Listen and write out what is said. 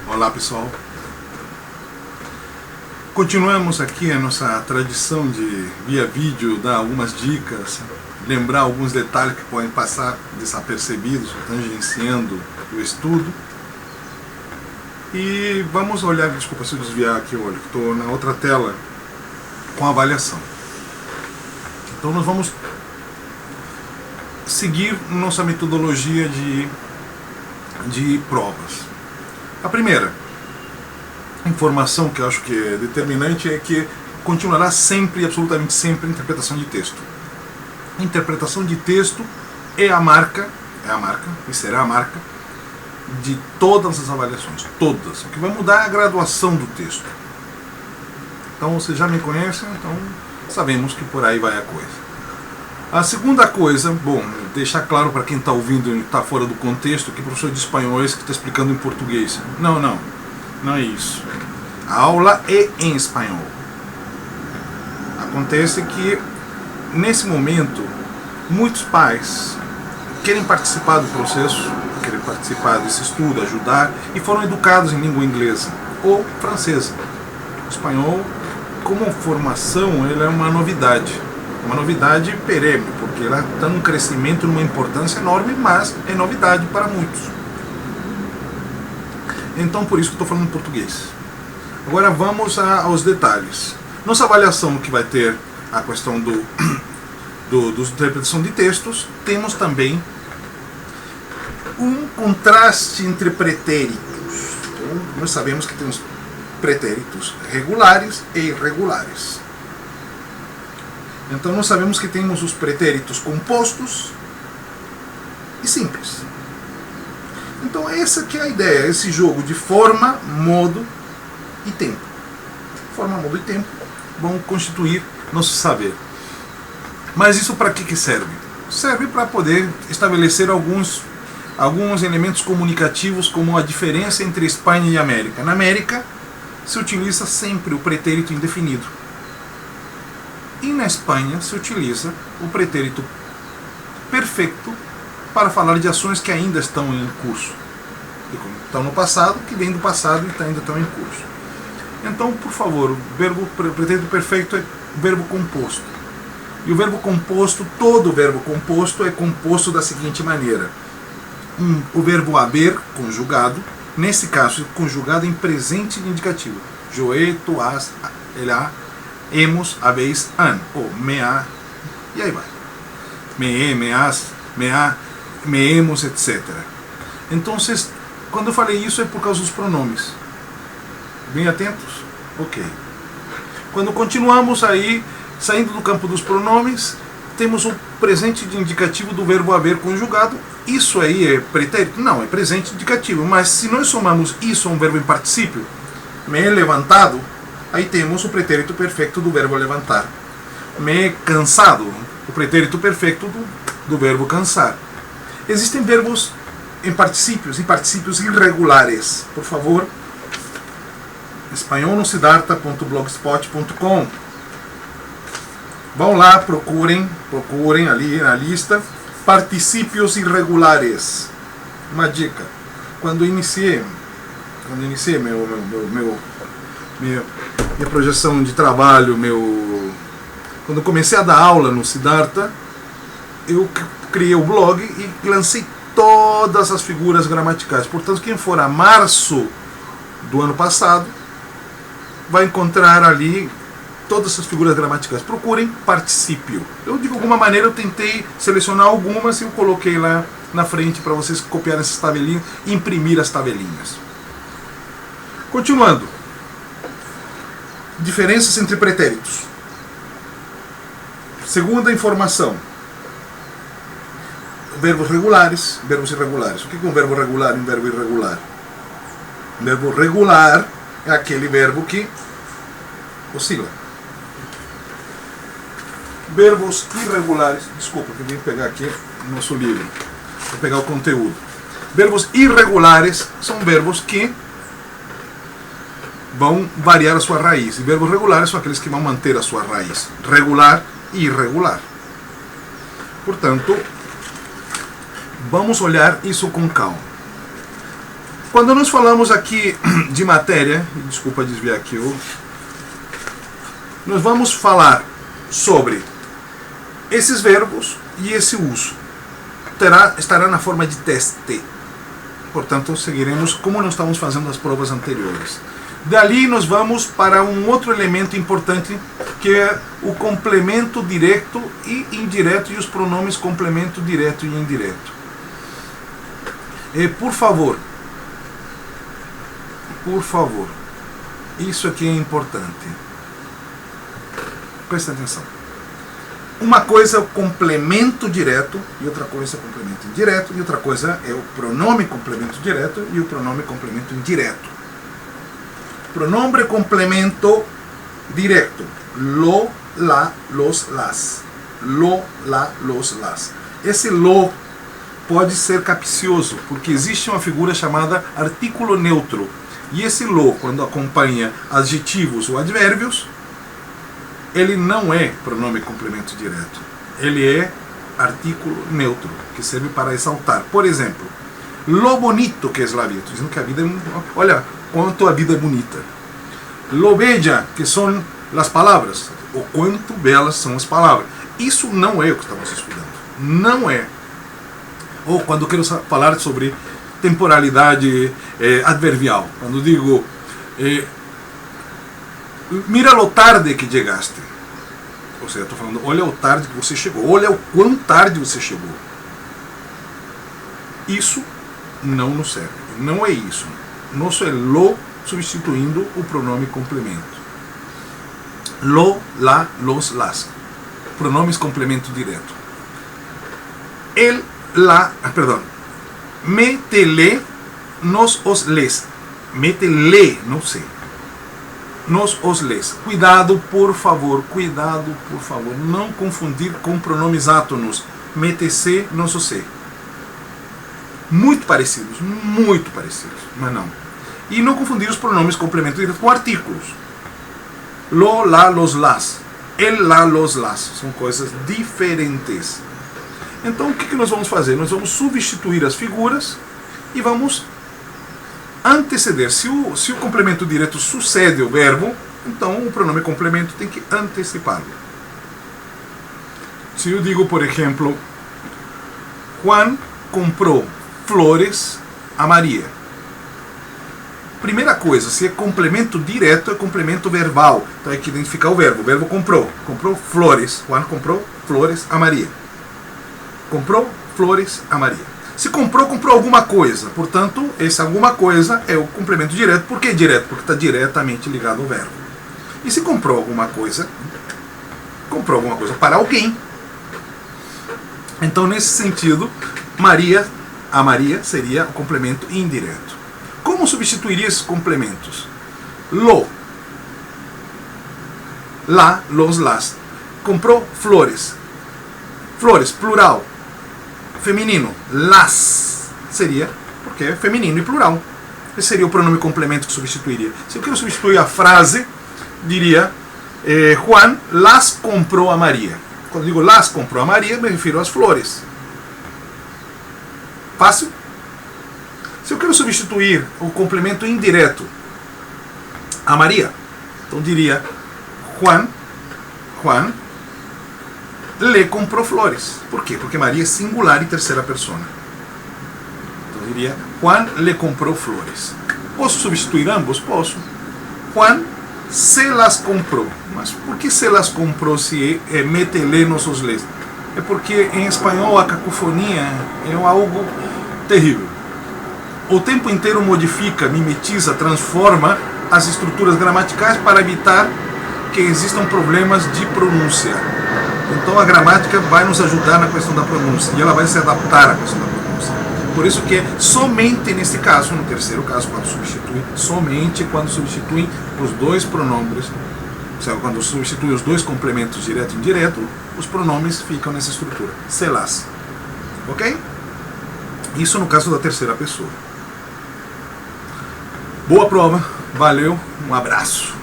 Olá pessoal, continuamos aqui a nossa tradição de via vídeo dar algumas dicas, lembrar alguns detalhes que podem passar desapercebidos, tangenciando o estudo. E vamos olhar, desculpa se eu desviar aqui o olho, estou na outra tela com a avaliação. Então nós vamos seguir nossa metodologia de provas. A primeira informação que eu acho que é determinante é que continuará sempre, absolutamente sempre, a interpretação de texto. A interpretação de texto é a marca e será a marca de todas as avaliações, todas. O que vai mudar é a graduação do texto. Então vocês já me conhecem, então sabemos que por aí vai a coisa. A segunda coisa, bom, deixar claro para quem está ouvindo e está fora do contexto que o professor de espanhol é esse que está explicando em português. Não é isso. A aula é em espanhol. Acontece que, nesse momento, muitos pais querem participar do processo, querem participar desse estudo, ajudar, e foram educados em língua inglesa ou francesa. O espanhol, como formação, ele é uma novidade perene, porque ela está num crescimento, numa importância enorme, mas é novidade para muitos. Então, por isso que estou falando português. Agora vamos aos detalhes. Nossa avaliação, que vai ter a questão da interpretação de textos, temos também um contraste entre pretéritos. Então, nós sabemos que temos pretéritos regulares e irregulares. Então nós sabemos que temos os pretéritos compostos e simples. Então essa que é a ideia, esse jogo de forma, modo e tempo. Forma, modo e tempo vão constituir nosso saber. Mas isso para que serve? Serve para poder estabelecer alguns elementos comunicativos, como a diferença entre Espanha e América. Na América se utiliza sempre o pretérito indefinido. E na Espanha se utiliza o pretérito perfeito para falar de ações que ainda estão em curso. E como estão no passado, que vem do passado e ainda estão em curso. Então, por favor, o pretérito perfeito é verbo composto. E o verbo composto, todo verbo composto é composto da seguinte maneira. O verbo haber, conjugado, nesse caso, conjugado em presente indicativo. Jo, he, tu, has, ele, ha, hemos, habéis, han, ou me ha, e aí vai. Me has, me ha, me hemos, etc. Então, quando eu falei isso é por causa dos pronomes. Bem atentos? Ok. Quando continuamos aí, saindo do campo dos pronomes, temos o presente indicativo do verbo haver conjugado. Isso aí é pretérito? Não, é presente indicativo. Mas se nós somamos isso a um verbo em particípio, me he levantado, aí temos o pretérito perfeito do verbo levantar. Me cansado, o pretérito perfeito do verbo cansar. Existem verbos em particípios irregulares. Por favor, espanholnosiddharta.blogspot.com. Vão lá, procurem ali na lista particípios irregulares. Uma dica: quando iniciei minha projeção de trabalho, quando eu comecei a dar aula no Siddhartha, eu criei o blog e lancei todas as figuras gramaticais. Portanto, quem for a março do ano passado vai encontrar ali todas essas figuras gramaticais. Procurem particípio. Eu, de alguma maneira, eu tentei selecionar algumas e eu coloquei lá na frente para vocês copiarem essas tabelinhas e imprimir as tabelinhas. Continuando. Diferenças entre pretéritos. Segunda informação. Verbos regulares, verbos irregulares. O que é um verbo regular e um verbo irregular? Um verbo regular é aquele verbo que oscila. Verbos irregulares, desculpa, que eu vim pegar aqui no nosso livro, vou pegar o conteúdo. Verbos irregulares são verbos que vão variar a sua raiz. E verbos regulares são aqueles que vão manter a sua raiz. Regular e irregular. Portanto, vamos olhar isso com calma. Quando nós falamos aqui de matéria, desculpa desviar aqui, nós vamos falar sobre esses verbos e esse uso. Estará na forma de teste. Portanto, seguiremos como nós estamos fazendo as provas anteriores. Dali nós vamos para um outro elemento importante, que é o complemento direto e indireto e os pronomes complemento direto e indireto. Por favor, isso aqui é importante. Presta atenção. Uma coisa é o complemento direto e outra coisa é o complemento indireto e outra coisa é o pronome complemento direto e o pronome complemento indireto. Pronome complemento direto: lo, la, los, las. Lo, la, los, las. Esse lo pode ser capcioso, porque existe uma figura chamada artículo neutro. E esse lo, quando acompanha adjetivos ou advérbios, ele não é pronome complemento direto. Ele é artículo neutro, que serve para exaltar. Por exemplo, lo bonito que es la vida. Estou dizendo que a vida é... Olha quanto a vida é bonita. Lo bella, que são as palavras. O quanto belas são as palavras. Isso não é o que estamos estudando. Não é. Ou quando quero falar sobre temporalidade adverbial. Quando digo... mira lo tarde que chegaste. Ou seja, estou falando, olha o tarde que você chegou. Olha o quão tarde você chegou. Isso não nos serve. Não é isso. Nosso é lo substituindo o pronome complemento. Lo, la, los, las. Pronomes complemento direto. El, la, perdão. Me, te, le, nos, os, les. Me, te, le, não sei. Nos, os, les. Cuidado, por favor, não confundir com pronomes átonos. Me-te-se, nos, os, se. Muito parecidos, mas não. E não confundir os pronomes complemento direto com artículos. Lo, la, los, las. El, la, los, las. São coisas diferentes. Então, o que nós vamos fazer? Nós vamos substituir as figuras e vamos anteceder. Se o complemento direto sucede o verbo, então o pronome complemento tem que antecipá-lo. Se eu digo, por exemplo, Juan comprou flores a Maria. Primeira coisa, se é complemento direto, é complemento verbal. Então é que identificar o verbo. O verbo comprou. Comprou flores. Juan comprou flores a Maria. Comprou flores a Maria. Se comprou alguma coisa. Portanto, esse alguma coisa é o complemento direto. Por que direto? Porque está diretamente ligado ao verbo. E se comprou alguma coisa para alguém. Então, nesse sentido, a Maria seria o complemento indireto. Como substituiria esses complementos? Lo, la, los, las. Comprou flores. Flores, plural. Feminino, las. Seria, porque é feminino e plural. Esse seria o pronome complemento que substituiria. Se eu quero substituir a frase, diria Juan las comprou a Maria. Quando digo las comprou a Maria, me refiro às flores. Fácil? Se eu quero substituir o complemento indireto a Maria, então diria Juan le comprou flores. Por quê? Porque Maria é singular e terceira pessoa. Então diria Juan le comprou flores. Posso substituir ambos? Posso. Juan se las comprou. Mas por que se las comprou se mete-le nos os les? É porque em espanhol a cacofonia é algo terrível. O tempo inteiro modifica, mimetiza, transforma as estruturas gramaticais para evitar que existam problemas de pronúncia. Então a gramática vai nos ajudar na questão da pronúncia e ela vai se adaptar à questão da pronúncia. Por isso que é somente nesse caso, no terceiro caso, somente quando substituem os dois pronomes, ou seja, quando substitui os dois complementos direto e indireto, os pronomes ficam nessa estrutura. Se las. Ok? Isso no caso da terceira pessoa. Boa prova, valeu, um abraço.